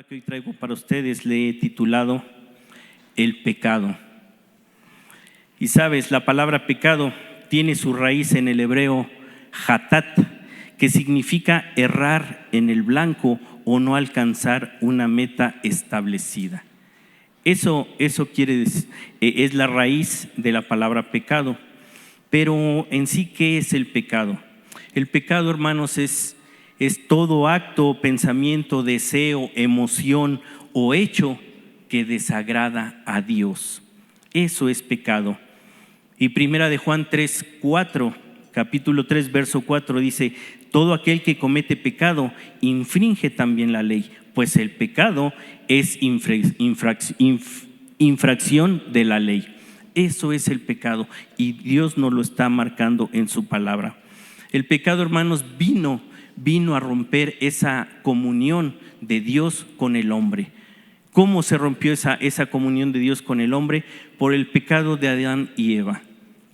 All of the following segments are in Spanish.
que hoy traigo para ustedes le he titulado El pecado. Y sabes, la palabra pecado tiene su raíz en el hebreo hatat, que significa errar en el blanco o no alcanzar una meta establecida. Eso quiere decir, es la raíz de la palabra pecado. Pero en sí, ¿qué es el pecado? El pecado, hermanos, es todo acto, pensamiento, deseo, emoción o hecho que desagrada a Dios. Eso es pecado. Y primera de Juan 3:4, capítulo 3, verso 4 dice: todo aquel que comete pecado infringe también la ley, pues el pecado es infracción de la ley. Eso es el pecado y Dios nos lo está marcando en su palabra. El pecado, hermanos, vino a romper esa comunión de Dios con el hombre. ¿Cómo se rompió esa comunión de Dios con el hombre? Por el pecado de Adán y Eva.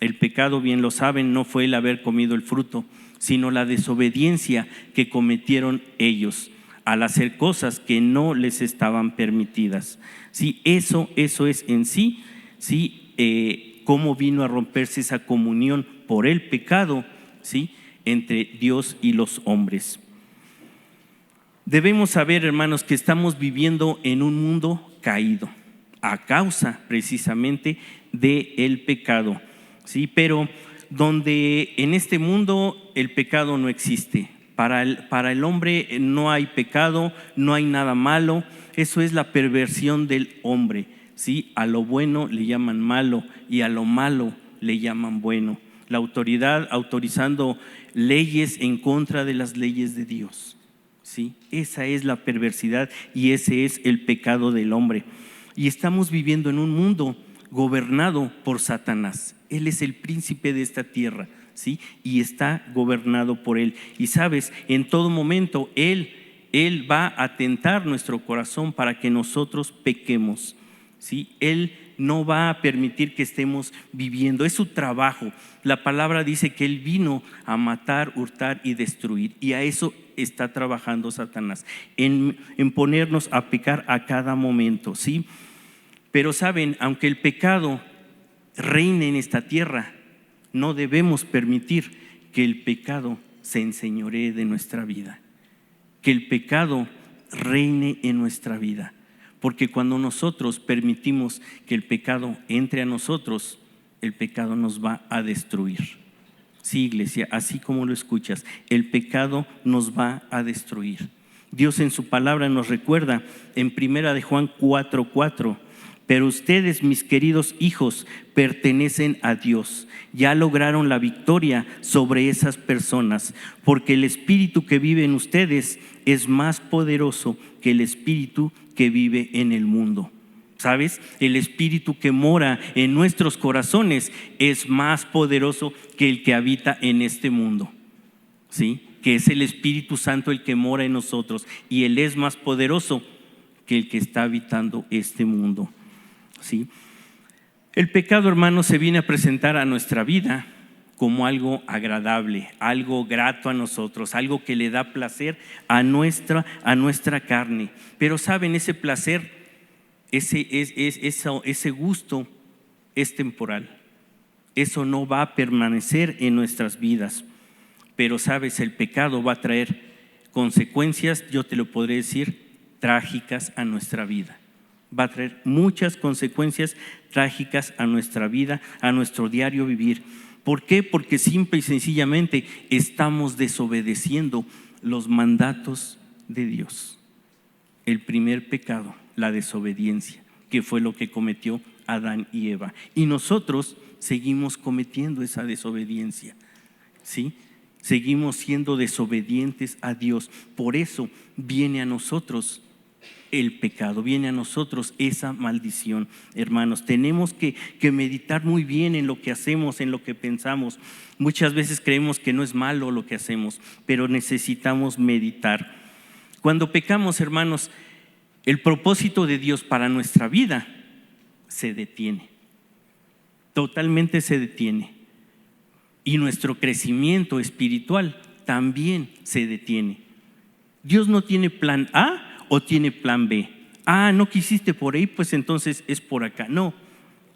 El pecado, bien lo saben, no fue el haber comido el fruto, sino la desobediencia que cometieron ellos al hacer cosas que no les estaban permitidas. Sí, eso es en sí, cómo vino a romperse esa comunión por el pecado, ¿sí?, entre Dios y los hombres. Debemos saber, hermanos, que estamos viviendo en un mundo caído a causa precisamente del pecado, ¿sí? Pero donde en este mundo el pecado no existe. Para el hombre no hay pecado, no hay nada malo. Eso es la perversión del hombre, ¿sí? A lo bueno le llaman malo y a lo malo le llaman bueno. La autoridad autorizando leyes en contra de las leyes de Dios, ¿sí? Esa es la perversidad y ese es el pecado del hombre. Y estamos viviendo en un mundo gobernado por Satanás. Él es el príncipe de esta tierra, ¿sí? Y está gobernado por él. Y sabes, en todo momento él va a tentar nuestro corazón para que nosotros pequemos, ¿sí? Él no va a permitir que estemos viviendo. Es su trabajo. La palabra dice que él vino a matar, hurtar y destruir. Y a eso está trabajando Satanás, en ponernos a pecar a cada momento, ¿sí? Pero saben, aunque el pecado reine en esta tierra, no debemos permitir que el pecado se enseñoree de nuestra vida, que el pecado reine en nuestra vida. Porque cuando nosotros permitimos que el pecado entre a nosotros, el pecado nos va a destruir. Sí, iglesia, así como lo escuchas, el pecado nos va a destruir. Dios en su palabra nos recuerda en primera de Juan 4:4: pero ustedes, mis queridos hijos, pertenecen a Dios. Ya lograron la victoria sobre esas personas, porque el espíritu que vive en ustedes es más poderoso que el espíritu que vive en el mundo. ¿Sabes? El espíritu que mora en nuestros corazones es más poderoso que el que habita en este mundo, ¿sí? Que es el Espíritu Santo el que mora en nosotros, y Él es más poderoso que el que está habitando este mundo, ¿sí? El pecado, hermanos, se viene a presentar a nuestra vida como algo agradable, algo grato a nosotros, algo que le da placer a nuestra carne. Pero saben, ese placer, ese gusto es temporal. Eso no va a permanecer en nuestras vidas. Pero sabes, el pecado va a traer consecuencias, yo te lo podré decir, trágicas a nuestra vida. Va a traer muchas consecuencias trágicas a nuestra vida, a nuestro diario vivir. ¿Por qué? Porque simple y sencillamente estamos desobedeciendo los mandatos de Dios. El primer pecado, la desobediencia, que fue lo que cometió Adán y Eva. Y nosotros seguimos cometiendo esa desobediencia, ¿sí? Seguimos siendo desobedientes a Dios. Por eso viene a nosotros el pecado, viene a nosotros esa maldición. Hermanos, tenemos que meditar muy bien en lo que hacemos, en lo que pensamos. Muchas veces creemos que no es malo lo que hacemos, pero necesitamos meditar. Cuando pecamos, hermanos, el propósito de Dios para nuestra vida se detiene, totalmente se detiene. Y nuestro crecimiento espiritual también se detiene. Dios no tiene plan A o tiene plan B. No quisiste por ahí, pues entonces es por acá. No,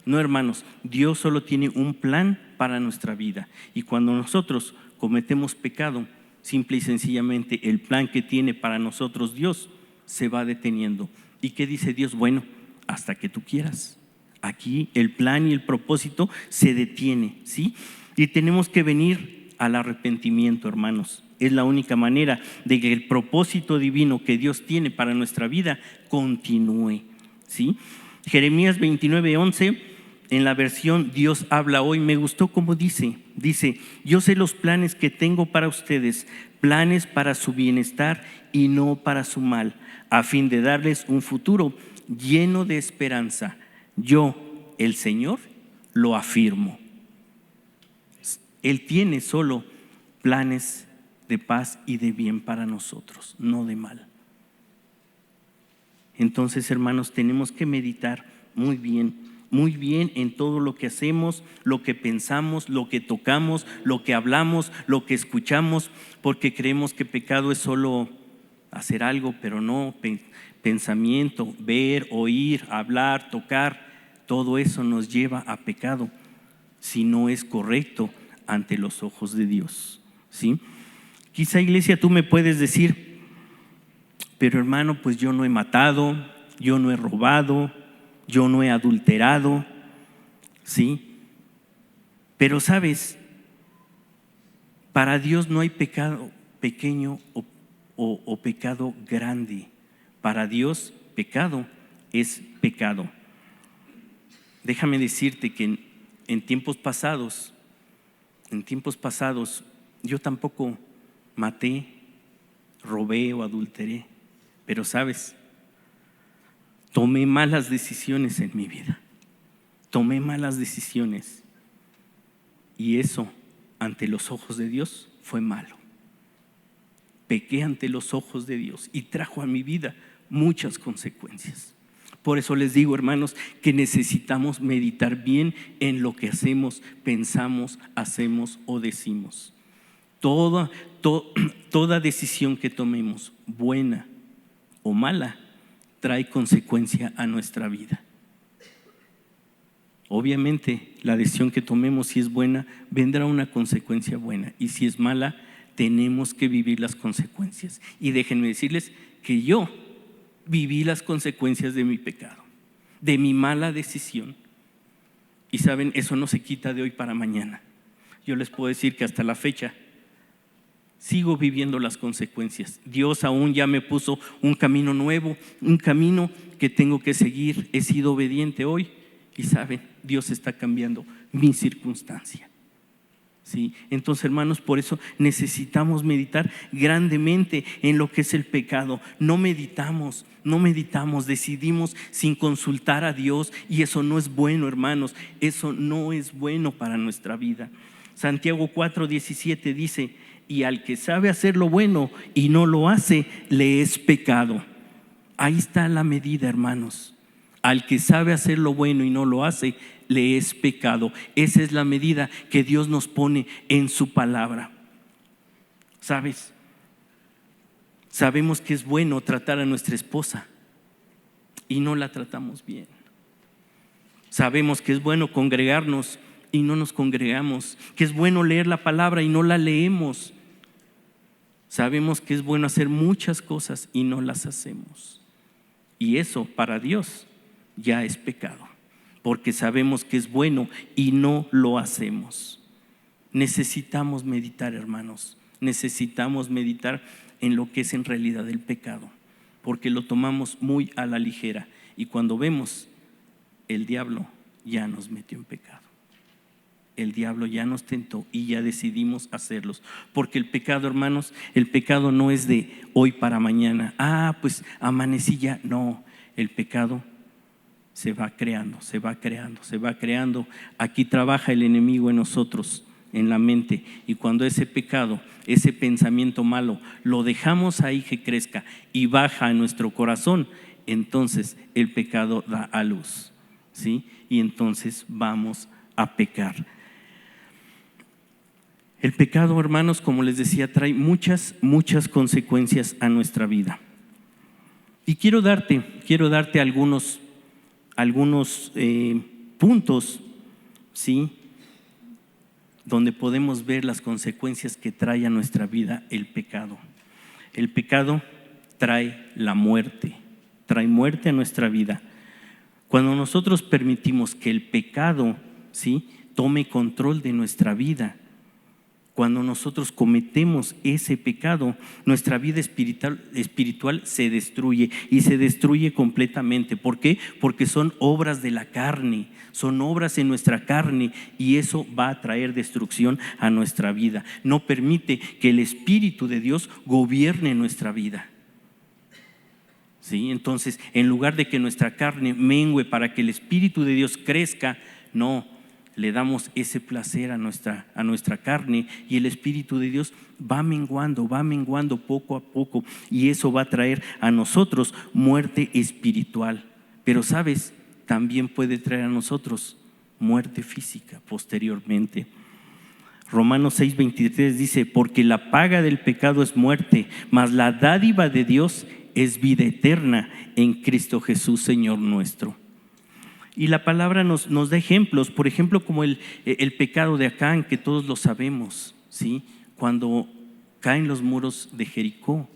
hermanos, Dios solo tiene un plan para nuestra vida. Y cuando nosotros cometemos pecado, simple y sencillamente el plan que tiene para nosotros Dios se va deteniendo. ¿Y qué dice Dios? Bueno, hasta que tú quieras. Aquí el plan y el propósito se detiene, ¿sí? Y tenemos que venir al arrepentimiento, hermanos. Es la única manera de que el propósito divino que Dios tiene para nuestra vida continúe, ¿sí? Jeremías 29:11, en la versión Dios habla hoy, me gustó como dice, yo sé los planes que tengo para ustedes, planes para su bienestar y no para su mal, a fin de darles un futuro lleno de esperanza. Yo, el Señor, lo afirmo. Él tiene solo planes de paz y de bien para nosotros, no de mal. Entonces, hermanos, tenemos que meditar muy bien en todo lo que hacemos, lo que pensamos, lo que tocamos, lo que hablamos, lo que escuchamos, porque creemos que pecado es solo hacer algo, pero no, pensamiento, ver, oír, hablar, tocar, todo eso nos lleva a pecado si no es correcto ante los ojos de Dios, ¿sí? Quizá, iglesia, tú me puedes decir, pero hermano, pues yo no he matado, yo no he robado, yo no he adulterado, ¿sí? Pero sabes, para Dios no hay pecado pequeño o pecado grande. Para Dios pecado es pecado. Déjame decirte que en tiempos pasados yo tampoco maté, robé o adulteré, pero sabes, tomé malas decisiones en mi vida, tomé malas decisiones y eso ante los ojos de Dios fue malo. Pequé ante los ojos de Dios y trajo a mi vida muchas consecuencias. Por eso les digo, hermanos, que necesitamos meditar bien en lo que hacemos, pensamos, hacemos o decimos. Toda decisión que tomemos, buena o mala, trae consecuencia a nuestra vida. Obviamente, la decisión que tomemos, si es buena, vendrá una consecuencia buena, y si es mala, tenemos que vivir las consecuencias. Y déjenme decirles que yo viví las consecuencias de mi pecado, de mi mala decisión. Y saben, eso no se quita de hoy para mañana. Yo les puedo decir que hasta la fecha sigo viviendo las consecuencias. Dios aún ya me puso un camino nuevo, un camino que tengo que seguir. He sido obediente hoy y saben, Dios está cambiando mi circunstancia. ¿Sí? Entonces, hermanos, por eso necesitamos meditar grandemente en lo que es el pecado. No meditamos, decidimos sin consultar a Dios, y eso no es bueno, hermanos, eso no es bueno para nuestra vida. Santiago 4:17 dice, y al que sabe hacer lo bueno y no lo hace, le es pecado. Ahí está la medida, hermanos. Al que sabe hacer lo bueno y no lo hace, le es pecado. Esa es la medida que Dios nos pone en su palabra. ¿Sabes? Sabemos que es bueno tratar a nuestra esposa y no la tratamos bien. Sabemos que es bueno congregarnos y no nos congregamos. Que es bueno leer la palabra y no la leemos. Sabemos que es bueno hacer muchas cosas y no las hacemos. Y eso para Dios ya es pecado, porque sabemos que es bueno y no lo hacemos. Necesitamos meditar, hermanos, necesitamos meditar en lo que es en realidad el pecado, porque lo tomamos muy a la ligera, y cuando vemos, el diablo ya nos metió en pecado. El diablo ya nos tentó y ya decidimos hacerlos, porque el pecado, hermanos, el pecado no es de hoy para mañana. Pues amanecí ya. No, el pecado se va creando, se va creando. Aquí trabaja el enemigo en nosotros, en la mente, y cuando ese pecado, ese pensamiento malo, lo dejamos ahí que crezca y baja a nuestro corazón, entonces el pecado da a luz, ¿sí? Y entonces vamos a pecar. El pecado, hermanos, como les decía, trae muchas consecuencias a nuestra vida. Y quiero darte algunos puntos, ¿sí?, donde podemos ver las consecuencias que trae a nuestra vida el pecado. El pecado trae la muerte, trae muerte a nuestra vida. Cuando nosotros permitimos que el pecado, ¿sí?, tome control de nuestra vida, cuando nosotros cometemos ese pecado, nuestra vida espiritual se destruye, y se destruye completamente. ¿Por qué? Porque son obras de la carne, son obras en nuestra carne, y eso va a traer destrucción a nuestra vida. No permite que el Espíritu de Dios gobierne nuestra vida. ¿Sí? Entonces, en lugar de que nuestra carne mengue para que el Espíritu de Dios crezca, no, le damos ese placer a nuestra carne, y el Espíritu de Dios va menguando poco a poco, y eso va a traer a nosotros muerte espiritual. Pero sabes, también puede traer a nosotros muerte física posteriormente. Romanos 6:23 dice: porque la paga del pecado es muerte, mas la dádiva de Dios es vida eterna en Cristo Jesús, Señor nuestro. Y la palabra nos da ejemplos, por ejemplo, como el pecado de Acán, que todos lo sabemos, ¿sí? Cuando caen los muros de Jericó,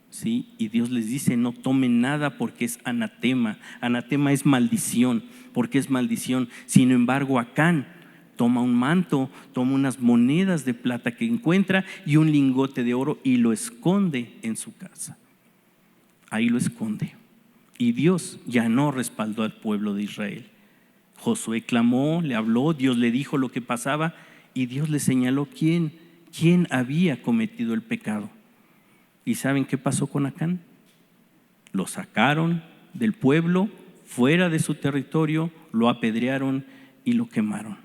¿sí?, y Dios les dice: no tomen nada porque es anatema. Anatema es maldición, porque es maldición. Sin embargo, Acán toma un manto, toma unas monedas de plata que encuentra y un lingote de oro, y lo esconde en su casa. Ahí lo esconde. Y Dios ya no respaldó al pueblo de Israel. Josué clamó, le habló, Dios le dijo lo que pasaba, y Dios le señaló quién había cometido el pecado. ¿Y saben qué pasó con Acán? Lo sacaron del pueblo, fuera de su territorio, lo apedrearon y lo quemaron.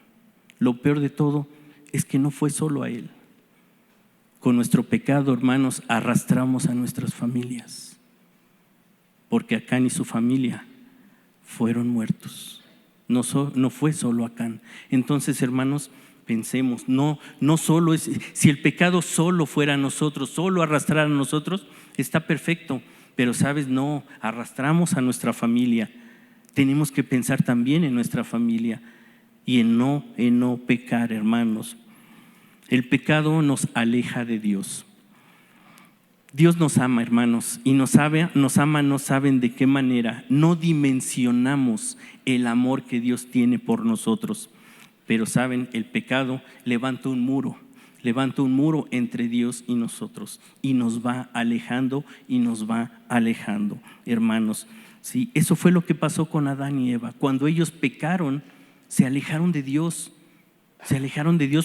Lo peor de todo es que no fue solo a él. Con nuestro pecado, hermanos, arrastramos a nuestras familias, porque Acán y su familia fueron muertos. No fue solo Acán. Entonces, hermanos, pensemos, no solo es, si el pecado solo fuera a nosotros, solo arrastrar a nosotros, está perfecto, pero sabes, no, arrastramos a nuestra familia. Tenemos que pensar también en nuestra familia y en no pecar, hermanos. El pecado nos aleja de Dios. Dios nos ama, hermanos, y nos ama, no saben de qué manera. No dimensionamos el amor que Dios tiene por nosotros. Pero saben, el pecado levanta un muro entre Dios y nosotros, y nos va alejando, hermanos. Sí, eso fue lo que pasó con Adán y Eva. Cuando ellos pecaron, se alejaron de Dios.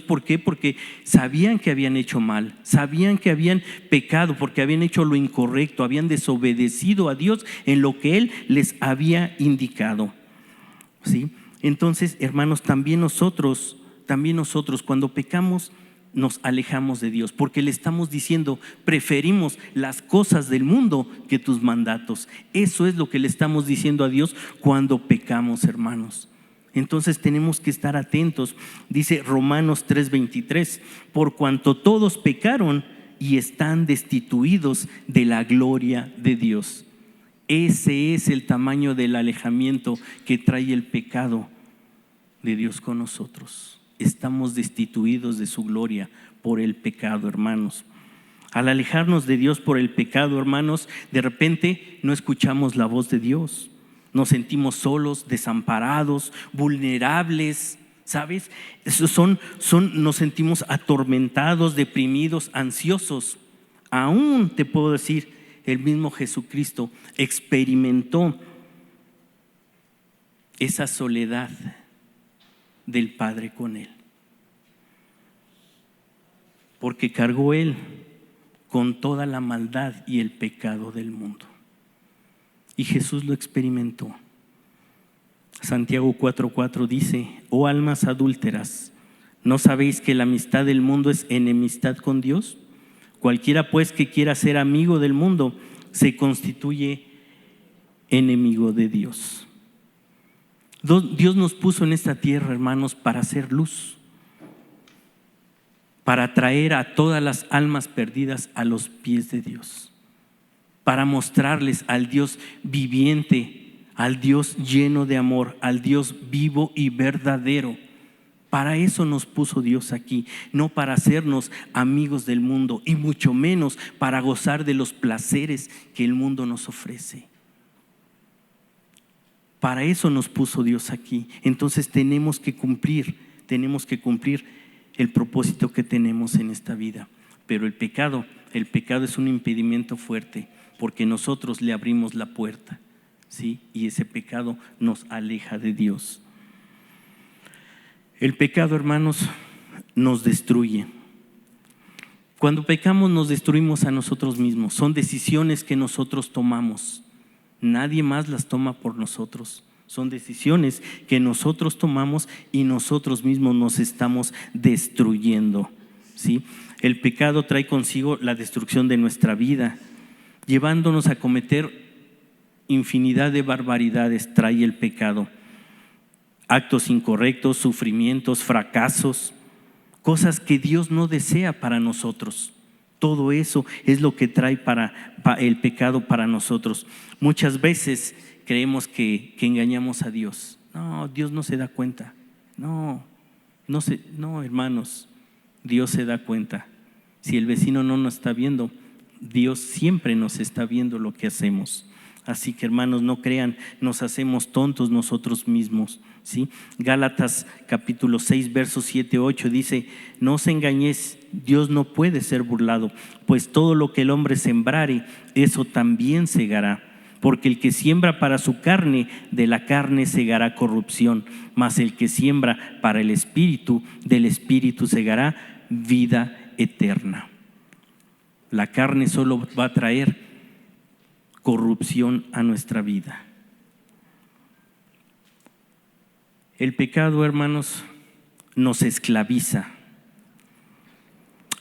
¿Por qué? Porque sabían que habían hecho mal, sabían que habían pecado, porque habían hecho lo incorrecto, habían desobedecido a Dios en lo que Él les había indicado. ¿Sí? Entonces, hermanos, también nosotros cuando pecamos nos alejamos de Dios, porque le estamos diciendo: preferimos las cosas del mundo que tus mandatos. Eso es lo que le estamos diciendo a Dios cuando pecamos, hermanos. Entonces tenemos que estar atentos. Dice Romanos 3:23: por cuanto todos pecaron y están destituidos de la gloria de Dios. Ese es el tamaño del alejamiento que trae el pecado de Dios con nosotros. Estamos destituidos de su gloria por el pecado, hermanos. Al alejarnos de Dios por el pecado, hermanos, de repente no escuchamos la voz de Dios. Nos sentimos solos, desamparados, vulnerables, ¿sabes? Nos sentimos atormentados, deprimidos, ansiosos. Aún te puedo decir, el mismo Jesucristo experimentó esa soledad del Padre con Él, porque cargó Él con toda la maldad y el pecado del mundo. Y Jesús lo experimentó. Santiago 4:4 dice: oh almas adúlteras, ¿no sabéis que la amistad del mundo es enemistad con Dios? Cualquiera pues que quiera ser amigo del mundo se constituye enemigo de Dios. Dios nos puso en esta tierra, hermanos, para hacer luz, para traer a todas las almas perdidas a los pies de Dios. para mostrarles al Dios viviente, al Dios lleno de amor, al Dios vivo y verdadero. Para eso nos puso Dios aquí, no para hacernos amigos del mundo y mucho menos para gozar de los placeres que el mundo nos ofrece. Para eso nos puso Dios aquí. Entonces tenemos que cumplir el propósito que tenemos en esta vida. Pero el pecado es un impedimento fuerte porque nosotros le abrimos la puerta, ¿sí? Y ese pecado nos aleja de Dios. El pecado, hermanos, nos destruye. Cuando pecamos nos destruimos a nosotros mismos. Son decisiones que nosotros tomamos. Nadie más las toma por nosotros. Son decisiones que nosotros tomamos y nosotros mismos nos estamos destruyendo, ¿sí? El pecado trae consigo la destrucción de nuestra vida, llevándonos a cometer infinidad de barbaridades. Trae el pecado. Actos incorrectos, sufrimientos, fracasos, cosas que Dios no desea para nosotros. Todo eso es lo que trae el pecado para nosotros. Muchas veces creemos que engañamos a Dios. No, Dios no se da cuenta. No, hermanos, Dios se da cuenta. Si el vecino no nos está viendo, Dios siempre nos está viendo lo que hacemos. Así que, hermanos, no crean, nos hacemos tontos nosotros mismos, ¿sí? Gálatas capítulo 6, versos 7, 8 dice: no os engañéis, Dios no puede ser burlado, pues todo lo que el hombre sembrare, eso también segará. Porque el que siembra para su carne, de la carne segará corrupción, mas el que siembra para el Espíritu, del Espíritu segará vida eterna. La carne solo va a traer corrupción a nuestra vida. El pecado, hermanos, nos esclaviza.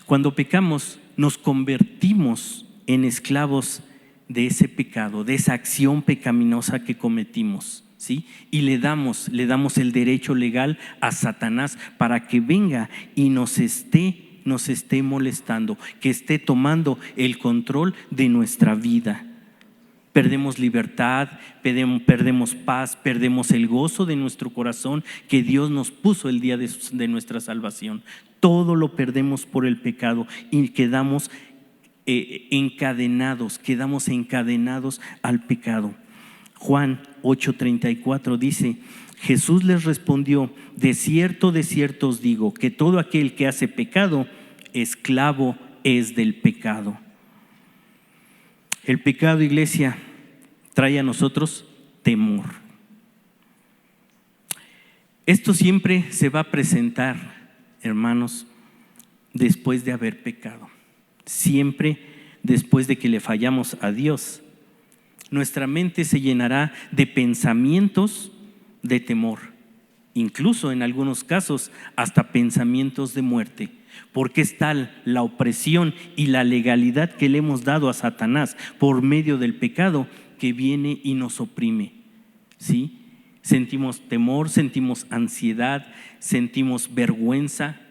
Cuando pecamos, nos convertimos en esclavos de ese pecado, de esa acción pecaminosa que cometimos, ¿sí? Y le damos el derecho legal a Satanás para que venga y nos esté molestando, que esté tomando el control de nuestra vida. Perdemos libertad, perdemos paz, perdemos el gozo de nuestro corazón que Dios nos puso el día de nuestra salvación. Todo lo perdemos por el pecado y quedamos encadenados al pecado. Juan 8:34 dice: Jesús les respondió: de cierto os digo, que todo aquel que hace pecado, esclavo es del pecado. El pecado, iglesia, trae a nosotros temor. Esto siempre se va a presentar, hermanos, después de haber pecado. Siempre después de que le fallamos a Dios, nuestra mente se llenará de pensamientos de temor, incluso en algunos casos hasta pensamientos de muerte, porque es tal la opresión y la legalidad que le hemos dado a Satanás por medio del pecado que viene y nos oprime, ¿sí? Sentimos temor, sentimos ansiedad, sentimos vergüenza.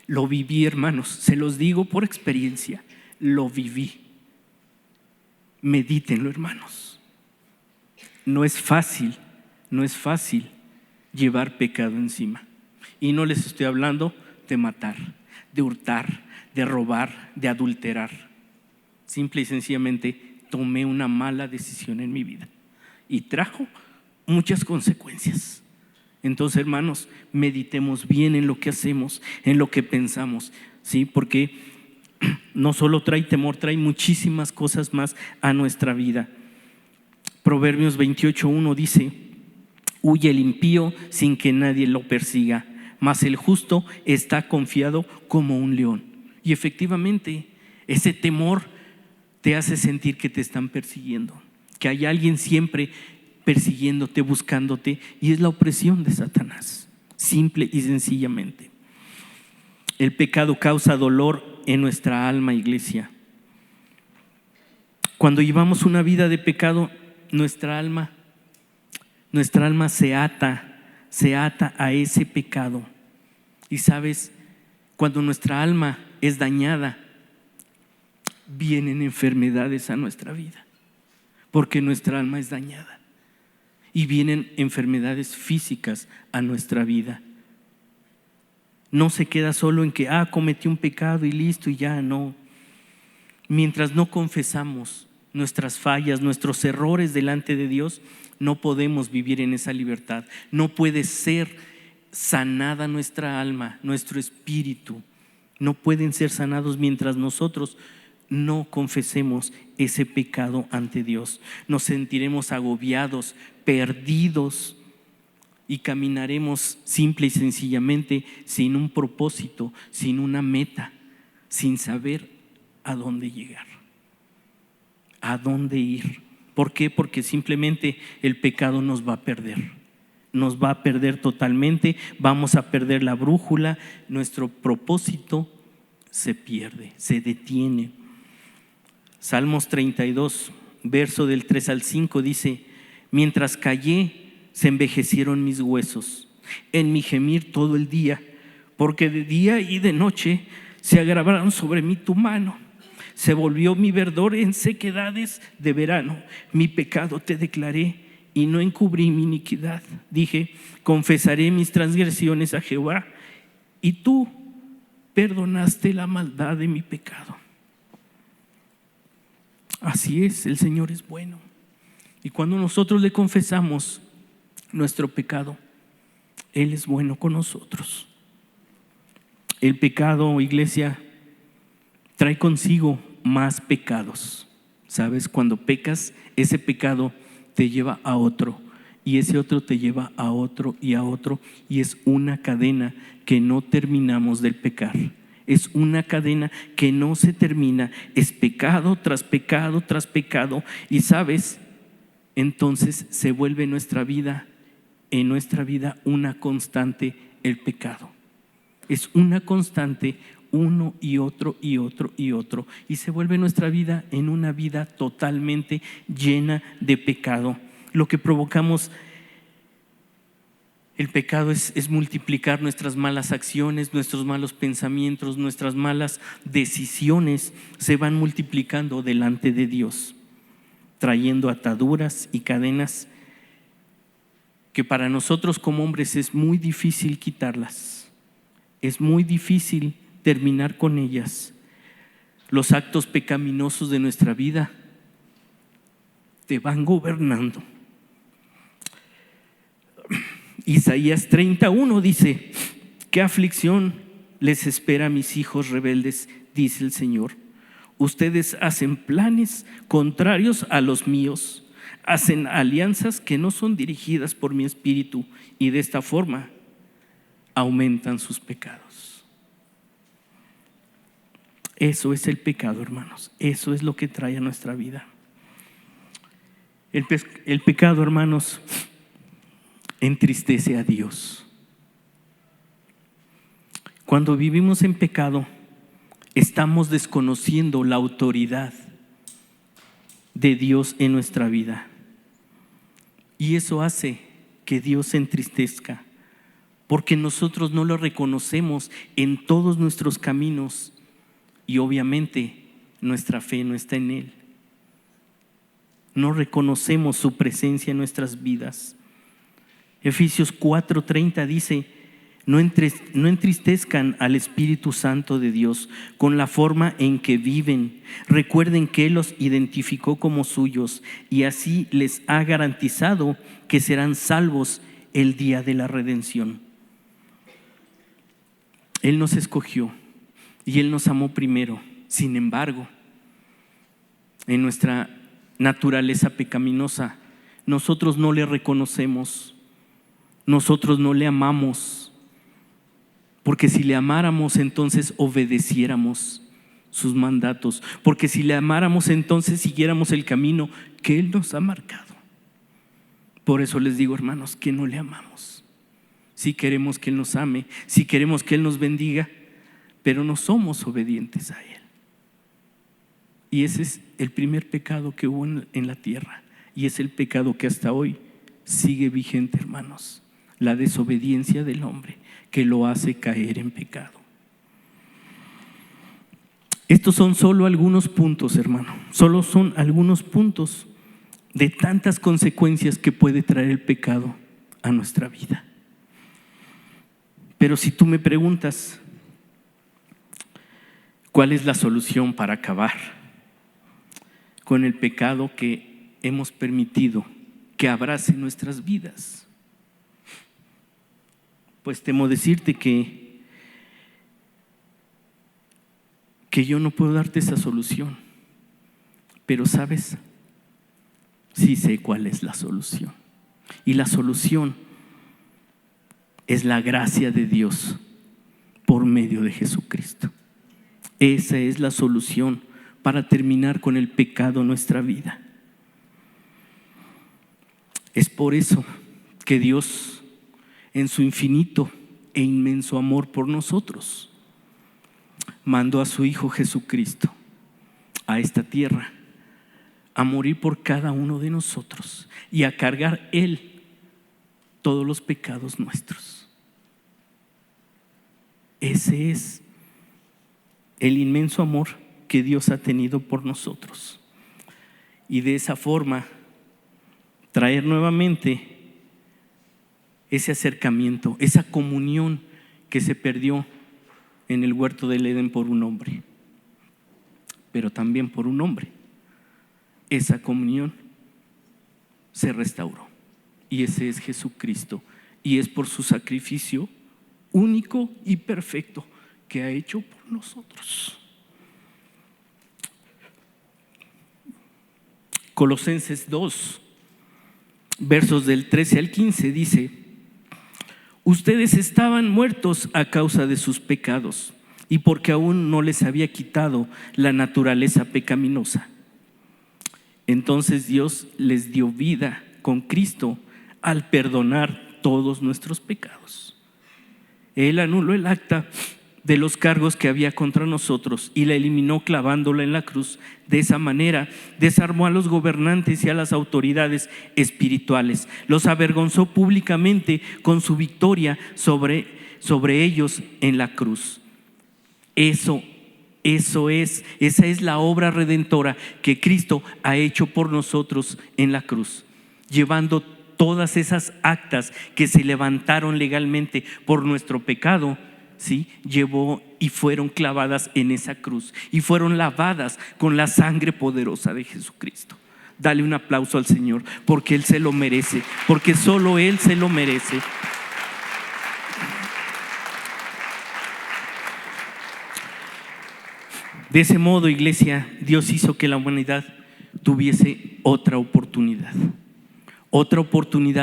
Lo viví, hermanos, se los digo por experiencia, lo viví. Medítenlo, hermanos. No es fácil llevar pecado encima. Y no les estoy hablando de matar, de hurtar, de robar, de adulterar. Simple y sencillamente tomé una mala decisión en mi vida y trajo muchas consecuencias. Entonces, hermanos, meditemos bien en lo que hacemos, en lo que pensamos, ¿sí? Porque no solo trae temor, trae muchísimas cosas más a nuestra vida. Proverbios 28:1 dice: huye el impío sin que nadie lo persiga, mas el justo está confiado como un león. Y efectivamente, ese temor te hace sentir que te están persiguiendo, que hay alguien siempre persiguiéndote, buscándote, y es la opresión de Satanás, simple y sencillamente. El pecado causa dolor en nuestra alma, iglesia. Cuando llevamos una vida de pecado, nuestra alma se ata se ata a ese pecado. Y sabes, cuando nuestra alma es dañada, vienen enfermedades a nuestra vida, porque nuestra alma es dañada. Y vienen enfermedades físicas a nuestra vida. No se queda solo en que cometí un pecado y listo y ya, no. Mientras no confesamos nuestras fallas, nuestros errores delante de Dios, no podemos vivir en esa libertad. No puede ser sanada nuestra alma, nuestro espíritu. No pueden ser sanados mientras nosotros no confesemos ese pecado ante Dios. Nos sentiremos agobiados, perdidos, y caminaremos simple y sencillamente sin un propósito, sin una meta, sin saber a dónde llegar, a dónde ir. ¿Por qué? Porque simplemente el pecado nos va a perder. Nos va a perder totalmente, vamos a perder la brújula, nuestro propósito se pierde, se detiene. Salmos 32, verso del 3 al 5 dice: mientras callé, se envejecieron mis huesos en mi gemir todo el día, porque de día y de noche se agravaron sobre mí tu mano. Se volvió mi verdor en sequedades de verano. Mi pecado te declaré y no encubrí mi iniquidad. Dije: confesaré mis transgresiones a Jehová, y tú perdonaste la maldad de mi pecado. Así es, el Señor es bueno. Y cuando nosotros le confesamos nuestro pecado, Él es bueno con nosotros. El pecado, iglesia, trae consigo más pecados. ¿Sabes? Cuando pecas, ese pecado te lleva a otro, y ese otro te lleva a otro y a otro, y es una cadena que no terminamos del pecar. Es una cadena que no se termina, es pecado tras pecado tras pecado. Y sabes, entonces se vuelve en nuestra vida una constante el pecado. Es una constante, uno y otro y otro y otro, y se vuelve nuestra vida en una vida totalmente llena de pecado. Lo que provocamos, el pecado es multiplicar nuestras malas acciones, nuestros malos pensamientos, nuestras malas decisiones se van multiplicando delante de Dios, trayendo ataduras y cadenas que para nosotros como hombres es muy difícil quitarlas, es muy difícil terminar con ellas. Los actos pecaminosos de nuestra vida te van gobernando. Isaías 31 dice: ¿qué aflicción les espera a mis hijos rebeldes? Dice el Señor. Ustedes hacen planes contrarios a los míos, hacen alianzas que no son dirigidas por mi espíritu, y de esta forma aumentan sus pecados. Eso es el pecado, hermanos. Eso es lo que trae a nuestra vida. El pecado, hermanos, entristece a Dios. Cuando vivimos en pecado, estamos desconociendo la autoridad de Dios en nuestra vida. Y eso hace que Dios se entristezca, porque nosotros no lo reconocemos en todos nuestros caminos, y obviamente nuestra fe no está en Él. No reconocemos su presencia en nuestras vidas. Efesios 4:30 dice: no entristezcan al Espíritu Santo de Dios con la forma en que viven. Recuerden que Él los identificó como suyos y así les ha garantizado que serán salvos el día de la redención. Él nos escogió y Él nos amó primero. Sin embargo, en nuestra naturaleza pecaminosa, nosotros no le reconocemos, nosotros no le amamos. Porque si le amáramos, entonces obedeciéramos sus mandatos. Porque si le amáramos, entonces siguiéramos el camino que Él nos ha marcado. Por eso les digo, hermanos, que no le amamos. Si queremos que Él nos ame, si queremos que Él nos bendiga, pero no somos obedientes a Él. Y ese es el primer pecado que hubo en la tierra. Y es el pecado que hasta hoy sigue vigente, hermanos. la desobediencia del hombre que lo hace caer en pecado. Estos son solo algunos puntos, hermano, solo son algunos puntos de tantas consecuencias que puede traer el pecado a nuestra vida. Pero si tú me preguntas, ¿cuál es la solución para acabar con el pecado que hemos permitido que abrace nuestras vidas? Pues temo decirte que yo no puedo darte esa solución, pero ¿sabes? Sí sé cuál es la solución. Y la solución es la gracia de Dios por medio de Jesucristo. Esa es la solución para terminar con el pecado en nuestra vida. Es por eso que Dios, en su infinito e inmenso amor por nosotros, mandó a su Hijo Jesucristo a esta tierra a morir por cada uno de nosotros y a cargar Él todos los pecados nuestros. Ese es el inmenso amor que Dios ha tenido por nosotros. Y de esa forma traer nuevamente ese acercamiento, esa comunión que se perdió en el huerto del Edén por un hombre, pero también por un hombre. Esa comunión se restauró y ese es Jesucristo, y es por su sacrificio único y perfecto que ha hecho por nosotros. Colosenses 2, versos del 13 al 15 dice: ustedes estaban muertos a causa de sus pecados y porque aún no les había quitado la naturaleza pecaminosa. Entonces Dios les dio vida con Cristo al perdonar todos nuestros pecados. Él anuló el acta de los cargos que había contra nosotros y la eliminó clavándola en la cruz. De esa manera desarmó a los gobernantes y a las autoridades espirituales, los avergonzó públicamente con su victoria sobre ellos en la cruz. Esa es la obra redentora que Cristo ha hecho por nosotros en la cruz, llevando todas esas actas que se levantaron legalmente por nuestro pecado. ¿Sí? Llevó y fueron clavadas en esa cruz y fueron lavadas con la sangre poderosa de Jesucristo. Dale un aplauso al Señor, porque Él se lo merece, porque solo Él se lo merece. De ese modo, iglesia, Dios hizo que la humanidad tuviese otra oportunidad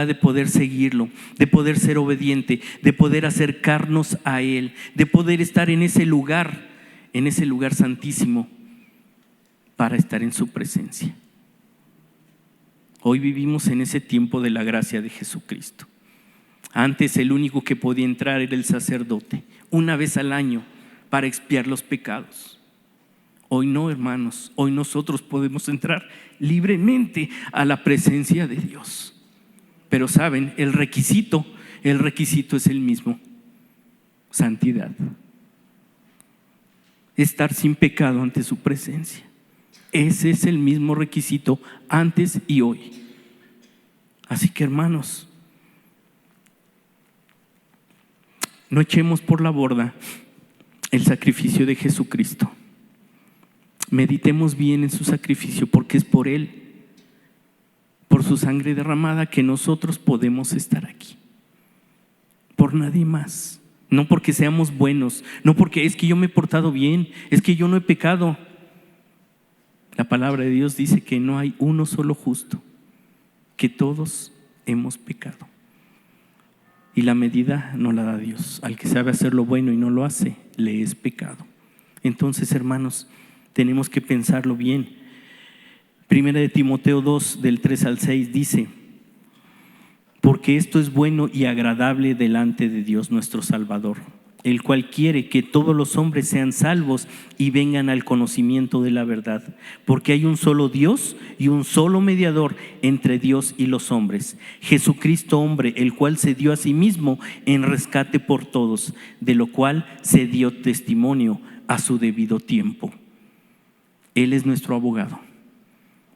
de poder seguirlo, de poder ser obediente, de poder acercarnos a Él, de poder estar en ese lugar santísimo para estar en su presencia. Hoy vivimos en ese tiempo de la gracia de Jesucristo. Antes el único que podía entrar era el sacerdote, una vez al año, para expiar los pecados. Hoy no, hermanos, hoy nosotros podemos entrar libremente a la presencia de Dios. Pero saben, el requisito es el mismo: santidad. Estar sin pecado ante su presencia. Ese es el mismo requisito antes y hoy. Así que, hermanos, no echemos por la borda el sacrificio de Jesucristo. Meditemos bien en su sacrificio, porque es por Él, por su sangre derramada, que nosotros podemos estar aquí. Por nadie más. No porque seamos buenos, no porque es que yo me he portado bien, es que yo no he pecado. La palabra de Dios dice que no hay uno solo justo, que todos hemos pecado. Y la medida no la da Dios. Al que sabe hacer lo bueno y no lo hace, le es pecado. Entonces, hermanos, tenemos que pensarlo bien. Primera de Timoteo 2, del 3 al 6 dice: porque esto es bueno y agradable delante de Dios nuestro Salvador, el cual quiere que todos los hombres sean salvos y vengan al conocimiento de la verdad. Porque hay un solo Dios y un solo mediador entre Dios y los hombres, Jesucristo hombre, el cual se dio a sí mismo en rescate por todos, de lo cual se dio testimonio a su debido tiempo. Él es nuestro abogado.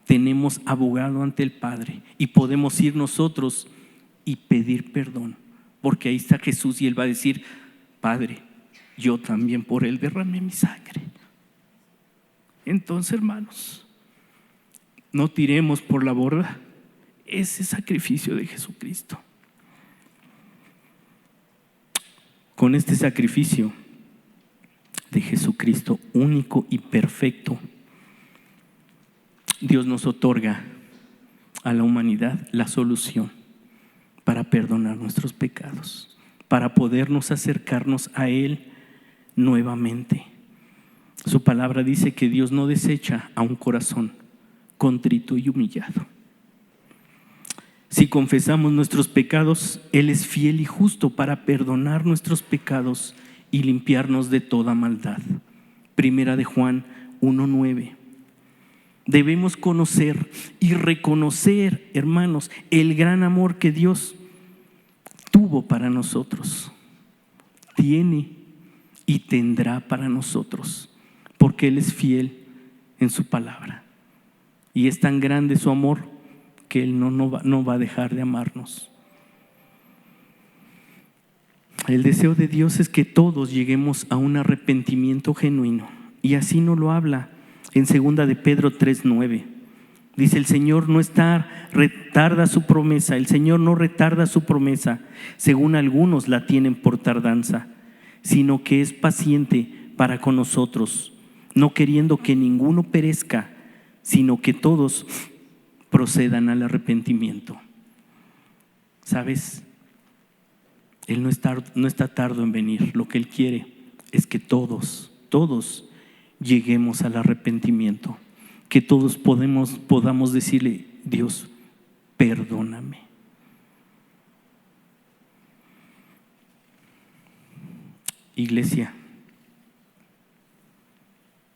Tenemos abogado ante el Padre y podemos ir nosotros y pedir perdón, porque ahí está Jesús y Él va a decir: Padre, yo también por Él derramé mi sangre. Entonces, hermanos, no tiremos por la borda ese sacrificio de Jesucristo. Con este sacrificio de Jesucristo único y perfecto, Dios nos otorga a la humanidad la solución para perdonar nuestros pecados, para podernos acercarnos a Él nuevamente. Su palabra dice que Dios no desecha a un corazón contrito y humillado. Si confesamos nuestros pecados, Él es fiel y justo para perdonar nuestros pecados y limpiarnos de toda maldad. Primera de Juan 1:9. Debemos conocer y reconocer, hermanos, el gran amor que Dios tuvo para nosotros, tiene y tendrá para nosotros, porque Él es fiel en su palabra. Y es tan grande su amor que Él no va a dejar de amarnos. El deseo de Dios es que todos lleguemos a un arrepentimiento genuino, y así nos lo habla en 2 de Pedro 3:9. Dice: el Señor no retarda su promesa, el Señor no retarda su promesa, según algunos la tienen por tardanza, sino que es paciente para con nosotros, no queriendo que ninguno perezca, sino que todos procedan al arrepentimiento. ¿Sabes? Él no está tardo en venir. Lo que Él quiere es que todos lleguemos al arrepentimiento, que todos podamos decirle: Dios, perdóname. Iglesia,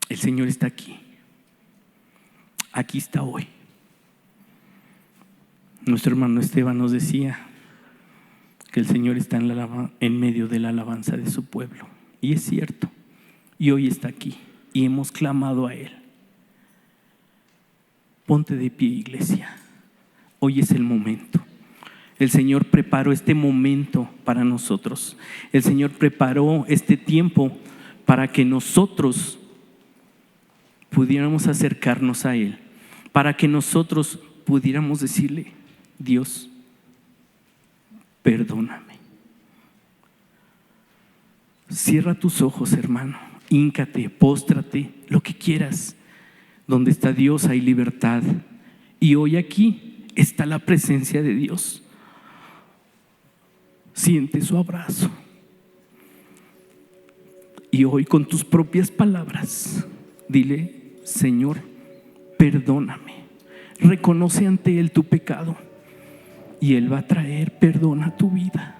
el Señor está aquí. Aquí está hoy. Nuestro hermano Esteban nos decía que el Señor está en medio de la alabanza de su pueblo. Y es cierto. Y hoy está aquí. Y hemos clamado a Él. Ponte de pie, iglesia. Hoy es el momento. El Señor preparó este momento para nosotros. El Señor preparó este tiempo para que nosotros pudiéramos acercarnos a Él, para que nosotros pudiéramos decirle: Dios, perdóname. Cierra tus ojos, hermano. Híncate, póstrate, lo que quieras. Donde está Dios hay libertad. Y hoy aquí está la presencia de Dios. Siente su abrazo. Y hoy, con tus propias palabras, dile: Señor, perdóname. Reconoce ante Él tu pecado y Él va a traer perdón a tu vida.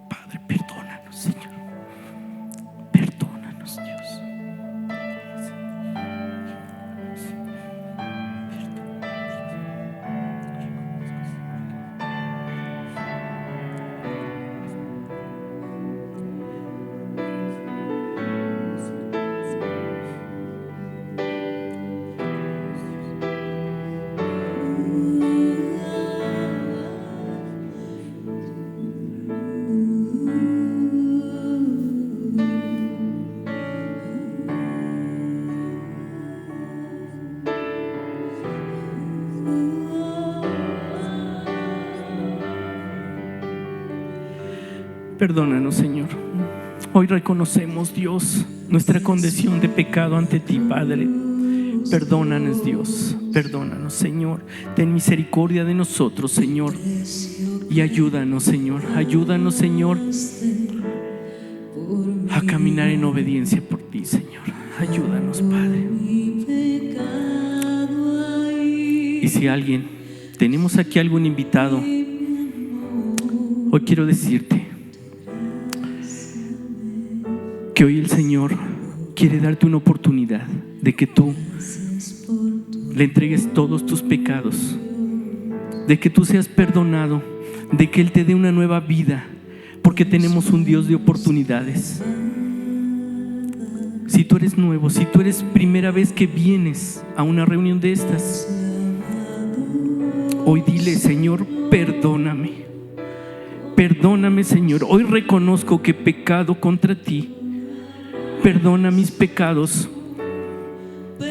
Padre, perdónanos, Señor. Perdónanos, Dios. Perdónanos, Señor. Hoy reconocemos, Dios, nuestra condición de pecado ante ti, Padre. Perdónanos, Dios. Perdónanos, Señor. Ten misericordia de nosotros, Señor. Y ayúdanos, Señor. Ayúdanos, Señor, a caminar en obediencia por ti, Señor. Ayúdanos, Padre. Y si tenemos aquí algún invitado, hoy quiero decirte: Señor quiere darte una oportunidad de que tú le entregues todos tus pecados, de que tú seas perdonado, de que Él te dé una nueva vida, porque tenemos un Dios de oportunidades. Si tú eres nuevo, si tú eres primera vez que vienes a una reunión de estas, hoy dile: Señor, perdóname. Perdóname, Señor. Hoy reconozco que he pecado contra ti. Perdona mis pecados.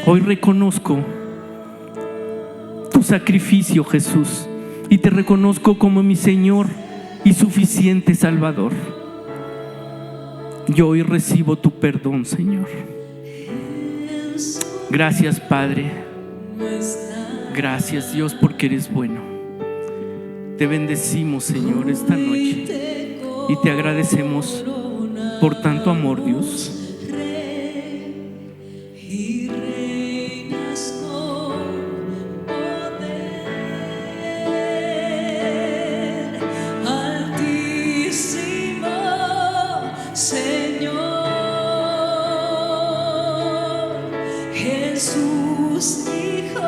Hoy reconozco tu sacrificio, Jesús, y te reconozco como mi Señor y suficiente Salvador. Yo hoy recibo tu perdón, Señor. Gracias, Padre. Gracias, Dios, porque eres bueno. Te bendecimos, Señor, esta noche y te agradecemos por tanto amor, Dios. Jesús, Hijo